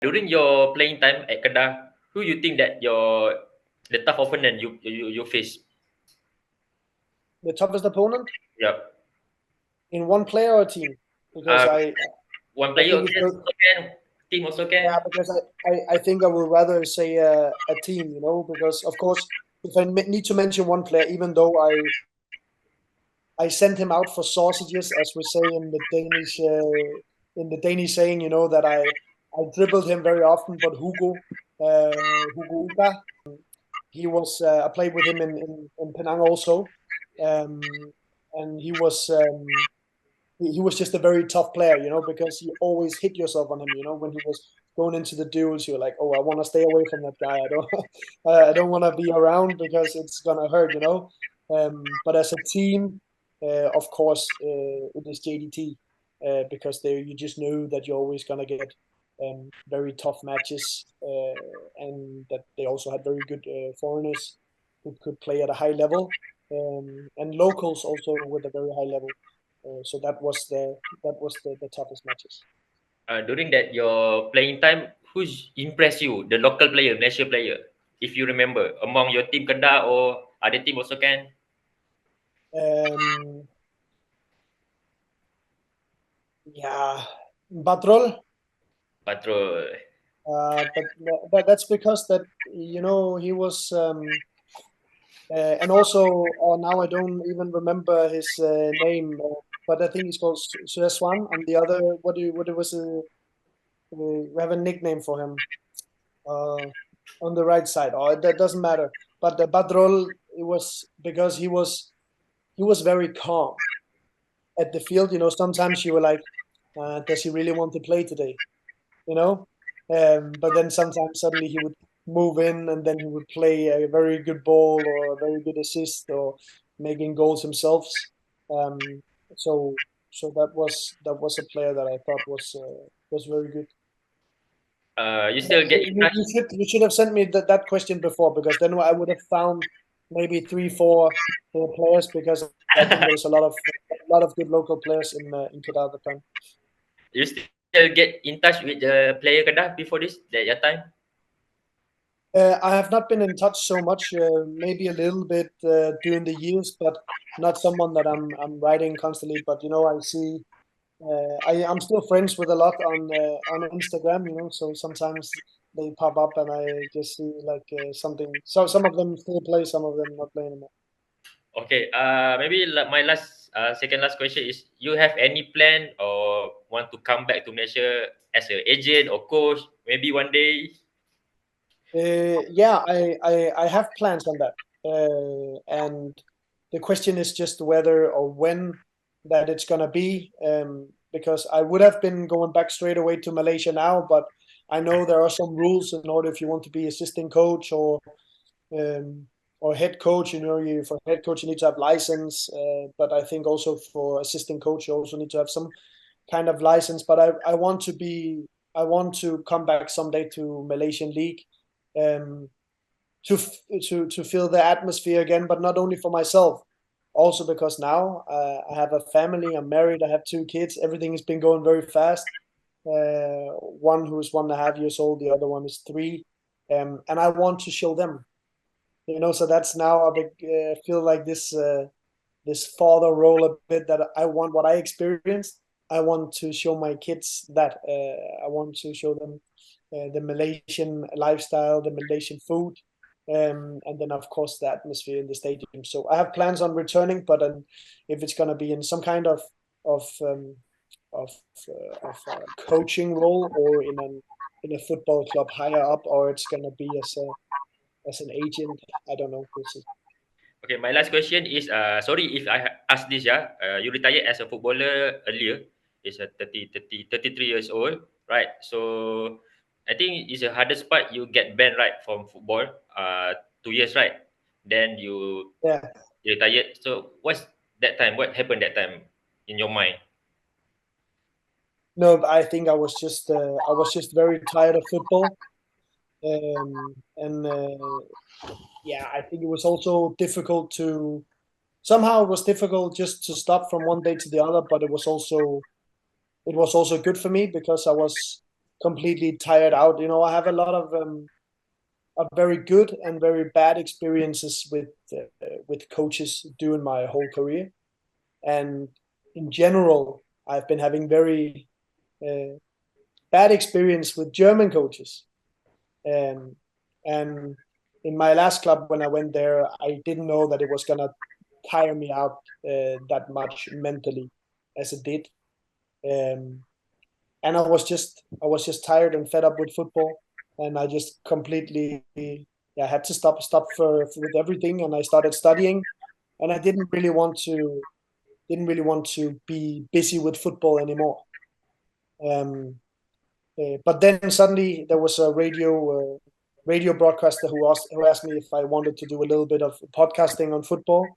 During your playing time at Kedah, who you think that the tough opponent you face? The toughest opponent Yep. in one player or team? Because One I player think it's okay, also can. Team also yeah, can. because I think I would rather say a team, because of course if I need to mention one player, even though I sent him out for sausages, as we say in the Danish saying, that I dribbled him very often. But Hugo Uga, he was I played with him in Penang also, um, and he was just a very tough player, because you always hit yourself on him. When he was going into the duels, you're like, oh, I want to stay away from that guy. I don't I don't want to be around because it's gonna hurt. But as a team, of course, it is JDT, because you just know that you're always gonna get very tough matches, and that they also had very good foreigners who could play at a high level, and locals also with a very high level. So that was the toughest matches. During that your playing time, who's impressed you? The local player, national player, if you remember, among your team Kedah or other team also can. Um, yeah, Batrol, Patrol. but that's because that he was, and also now I don't even remember his name, but I think he's called Sueswan. And the other, what it was, we have a nickname for him, uh, on the right side. Oh, that doesn't matter. But the Batrol, it was because he was very calm at the field. Sometimes you were like, does he really want to play today? You know, but then sometimes suddenly he would move in and then he would play a very good ball or a very good assist or making goals himself. Um, so that was a player that I thought was very good. You still get in touch. You should have sent me that question before, because then I would have found maybe three, four players, because I think there was a lot of good local players in Kedah at the time. You still get in touch with the player Kedah before this, that your time? I have not been in touch so much, maybe a little bit during the years, but not someone that I'm writing constantly. But I see, I'm still friends with a lot on Instagram. So sometimes they pop up and I just see like something. So some of them still play, some of them not playing anymore. Okay. Maybe my second last question is: you have any plan or want to come back to Malaysia as an agent or coach? Maybe one day. Yeah, I have plans on that, and the question is just whether or when that it's gonna be. Because I would have been going back straight away to Malaysia now, but I know there are some rules in order if you want to be assistant coach um, or head coach. For head coach you need to have license, but I think also for assistant coach you also need to have some kind of license. But I want to come back someday to Malaysian league, um, to to feel the atmosphere again, but not only for myself, also because now I have a family, I'm married, I have two kids, everything has been going very fast. One who's 1.5 years old, the other one is 3, and I want to show them. So that's now feel like this father role a bit, that I want what I experienced. I want to show my kids that. I want to show them the Malaysian lifestyle, the Malaysian food, and then of course the atmosphere in the stadium. So I have plans on returning, but if it's gonna be in some kind of um, of coaching role, or in a football club higher up, or it's gonna be as an agent, I don't know. We'll see. Okay, my last question is, sorry if I ask this, yeah. You retired as a footballer earlier. It's a 33 years old, right? So I think it's the hardest part. You get banned, right, from football. 2 years, right? Then Yeah. you retired. So what's that time? What happened that time in your mind? No, I think I was just very tired of football, and yeah, I think it was also difficult to somehow it was difficult just to stop from one day to the other, but it was also good for me, because I was completely tired out. I have a lot of very good and very bad experiences with coaches during my whole career, and in general, I've been having very bad experience with German coaches. And in my last club, when I went there, I didn't know that it was gonna tire me out that much mentally as it did. And I was just tired and fed up with football, and I just completely had to stop with everything, and I started studying, and I didn't really want to be busy with football anymore. But then suddenly there was a radio broadcaster who asked me if I wanted to do a little bit of podcasting on football,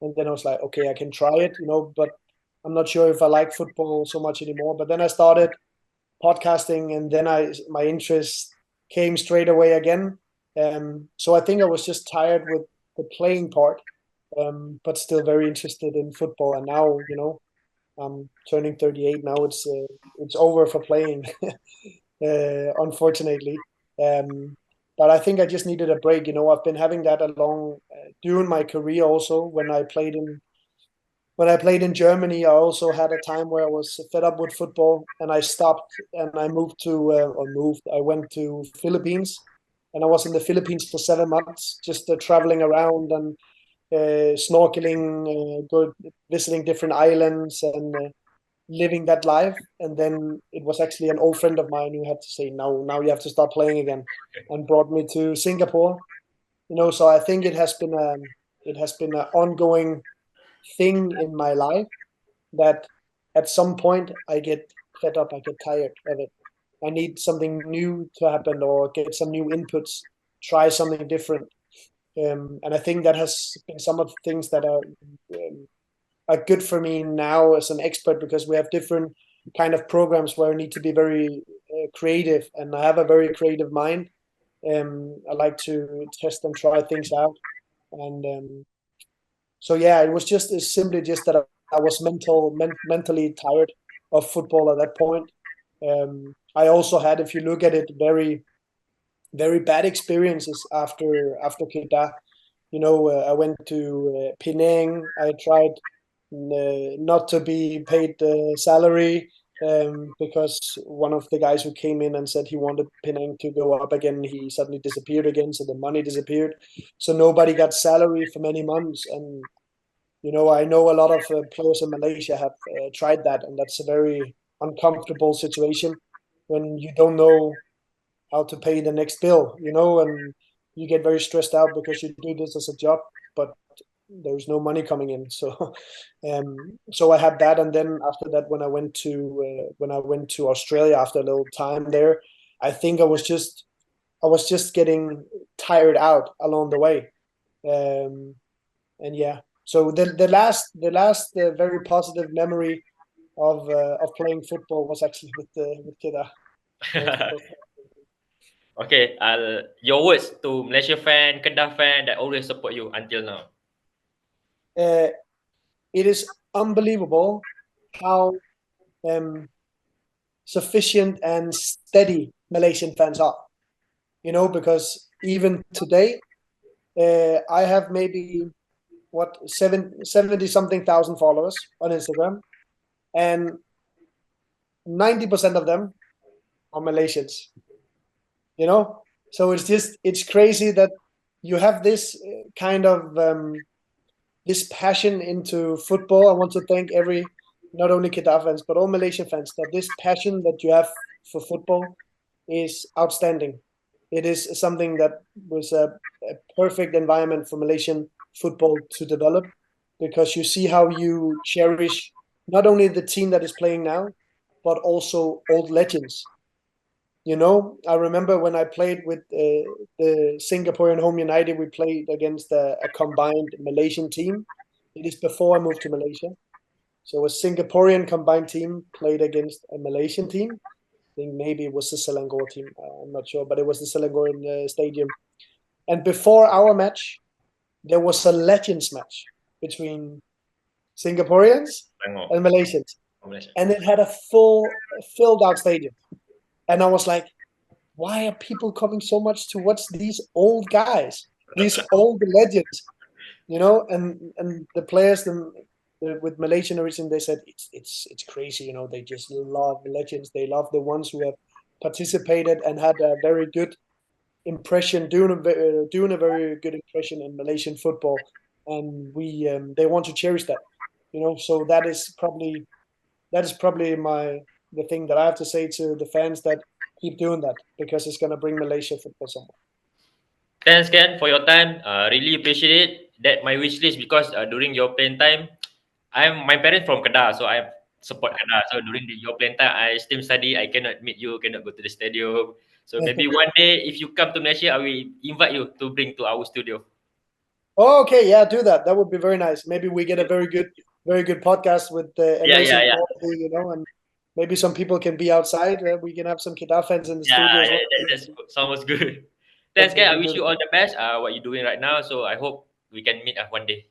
and then I was like, okay, I can try it, but I'm not sure if I like football so much anymore. But then I started podcasting, and then my interest came straight away again. So I think I was just tired with the playing part, but still very interested in football. And now, I'm turning 38 now. It's over for playing, unfortunately. But I think I just needed a break. I've been having that along during my career also. When I played in Germany, I also had a time where I was fed up with football, and I stopped, and I I went to Philippines, and I was in the Philippines for 7 months, just traveling around and snorkeling, visiting different islands, and living that life. And then it was actually an old friend of mine who had to say, now you have to start playing again, and brought me to Singapore. So I think it has been an ongoing thing in my life that at some point I get fed up, I get tired of it. I need something new to happen, or get some new inputs, try something different. And I think that has been some of the things that are good for me now as an expert, because we have different kind of programs where I need to be very creative, and I have a very creative mind. I like to test and try things out, and so yeah, it was simply just that I was mentally tired of football at that point. I also had, if you look at it, very very bad experiences after Kedah. I went to Penang. I tried not to be paid salary, because one of the guys who came in and said he wanted Penang to go up again, he suddenly disappeared again, so the money disappeared. So nobody got salary for many months. And I know a lot of players in Malaysia have tried that, and that's a very uncomfortable situation when you don't know how to pay the next bill, and you get very stressed out because you do this as a job, but there's no money coming in. So I had that, and then after that, when I went to Australia after a little time there, I think I was just getting tired out along the way, and yeah. So the last very positive memory of playing football was actually with Kedah. Okay, your words to Malaysia fan, Kedah fan that always support you until now. It is unbelievable how sufficient and steady Malaysian fans are. Because even today, I have maybe 70 something thousand followers on Instagram, and 90% of them are Malaysians. So it's crazy that you have this kind of this passion into football. I want to thank not only Kedah fans, but all Malaysian fans, that this passion that you have for football is outstanding. It is something that was a perfect environment for Malaysian football to develop, because you see how you cherish not only the team that is playing now, but also old legends. I remember when I played with the Singaporean Home United, we played against a combined Malaysian team. It is before I moved to Malaysia. So a Singaporean combined team played against a Malaysian team. I think maybe it was the Selangor team. I'm not sure, but it was the Selangor stadium. And before our match, there was a legends match between Singaporeans and Malaysians. And it had a filled out stadium. And I was like, why are people coming so much to watch these old guys, these old legends, you know? And the players, with Malaysian origin, they said it's crazy, you know. They just love legends. They love the ones who have participated and had a very good impression, doing a very good impression in Malaysian football, and they want to cherish that, you know. So that is probably the thing that I have to say to the fans, that keep doing that, because it's gonna bring Malaysia football somewhere. Thanks, Ken, for your time. Really appreciate it. That my wish list because during your playing time, my parents from Kedah, so I support Kedah. So during your playing time, I still study. I cannot meet you, cannot go to the stadium. So maybe one day, if you come to Malaysia, I will invite you to bring to our studio. Oh, okay, yeah, do that. That would be very nice. Maybe we get a very good podcast with Yeah, yeah, amazing yeah, quality, you know, and maybe some people can be outside. We can have some Kedah fans in the yeah. studio as well. That sounds good. That Thanks, would Ken. I be wish you all beautiful. the best. What you doing right now? So I hope we can meet one day.